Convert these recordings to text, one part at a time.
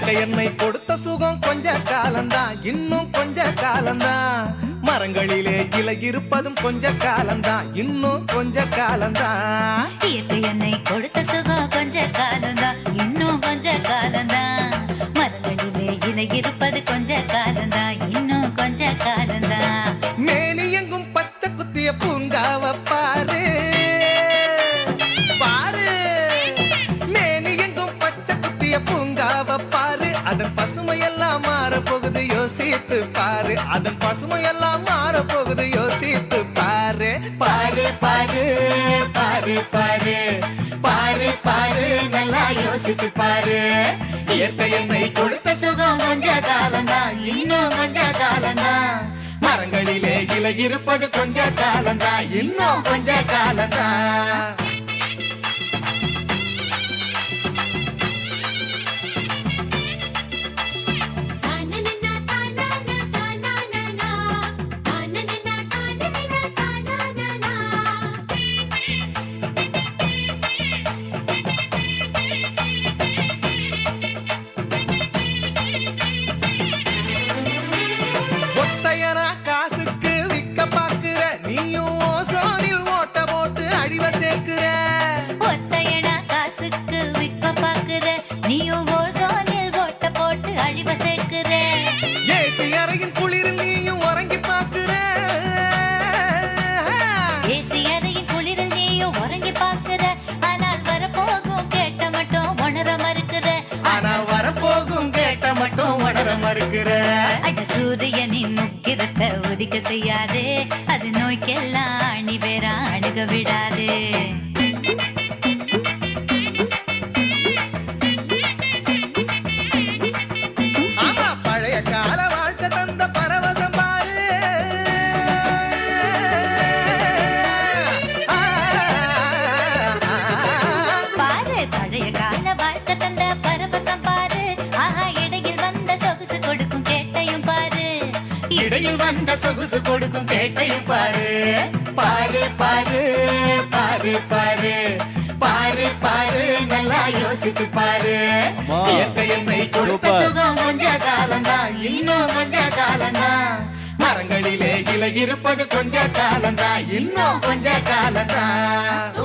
இயற்கை என்னை கொடுத்த சுகம் கொஞ்ச காலம்தான், இன்னும் கொஞ்ச காலம்தான். மரங்களிலே இலை இருப்பதும் கொஞ்ச காலம்தான், இன்னும் கொஞ்ச காலம்தான். இயற்கை என்னை கொடுத்த சுகம் கொஞ்ச காலம்தான், இன்னும் கொஞ்ச காலம்தான். மரங்களிலே இலை இருப்பது கொஞ்ச காலம்தான், இன்னும் கொஞ்ச காலம்தான். மேனி எங்கும் பச்சை குத்திய பூங்காவ பாரு பாரு, மேனி எங்கும் பச்சை குத்திய பூங்காவ பாரு. அதன் பசுமையெல்லாம் மாற போகுது யோசித்து பாரு, அதன் பசுமையெல்லாம் மாற போகுது யோசித்து பாரு. பாரு பாரு பாரு பாரு பாரு பாரு, நல்லா யோசித்து பாரு. இயற்கை என்னை கொடுத்த சுகம் கொஞ்ச காலம்தான், இன்னும் கொஞ்ச காலம்தான். மரங்களிலே இலை இருப்பது கொஞ்ச காலம்தான், இன்னும் கொஞ்ச காலம்தான். சூரியனின் முக்கிரத்தை உதிக்க செய்யாது, அது நோய்க்கெல்லாம் அணி வேற அணுக விடாது. ஆமா, பழைய கால வாழ்க்கை தந்த பரவசம் பாரு. பாரு, பழைய கால வாழ்க்கை தந்த பரவசம் பாரு. ஆஹா, இடையில் வந்த சொகுசு கொடுக்கும் கேட்டையும் பாரு, இடையில் வந்த சொகுசு கொடுக்கும் கேட்டையும் பாரு. பாரு பாரு பாரு பாரு பாரு பாரு, நல்லா யோசித்து பாரு. இயற்கை என்னை கொடுத்த சுகம் கொஞ்ச காலம்தான், இன்னும் கொஞ்ச காலம்தான். மரங்களிலே இலை இருப்பது கொஞ்ச காலம்தான், இன்னும் கொஞ்ச காலம்தான்.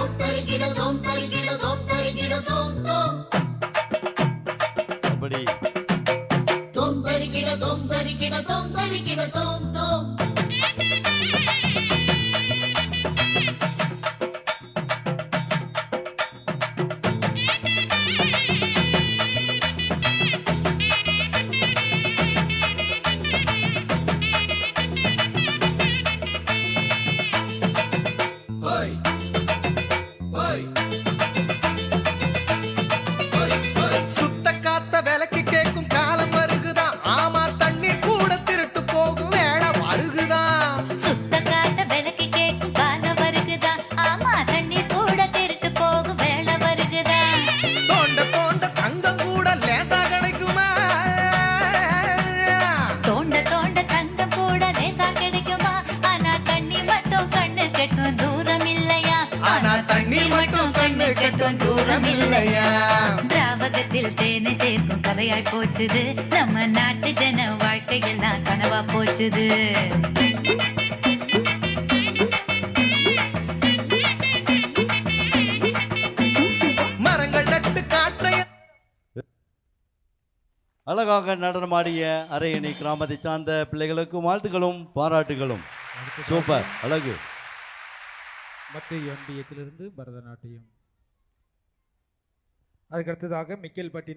சுத்த காத்த விலைக்கு கேட்கும் காலம் வருகுதான். ஆமா, தண்ணி கூட திருட்டு போகும் வேலை வருகுதான். சுத்த காத்த விலைக்கு கேட்கும் காலம் வருகுதான். ஆமா, தண்ணி கூட திருட்டு போகும் வேலை வருகுதான். தோண்ட தோண்ட தங்கம் கூட லேசா கிடைக்குமா? தோண்ட தோண்ட தங்கம் கூட லேசா கிடைக்குமா? ஆனா தண்ணி மட்டும் கண்ணு கெட்டும் தூரம் இல்லையா? ஆனா தண்ணி மட்டும் கண்ணு கெட்டும் தூரம் இல்லையா? திராவகத்தில் தேனை சேர்க்கும் கதையாய் போச்சுது, நம்ம நாட்டு ஜன வாழ்க்கையெல்லாம் கனவா போச்சுது. மரங்கள் நட்டு காற்றை அழகாக நடனமாடிய அரையணி கிராமத்தை சார்ந்த பிள்ளைகளுக்கும் வாழ்த்துக்களும் பாராட்டுகளும். சூப்பர், அழகு. மத்திய ஒன்றியத்திலிருந்து பரதநாட்டியம். அதுக்கடுத்ததாக மிக்கேல்பட்டி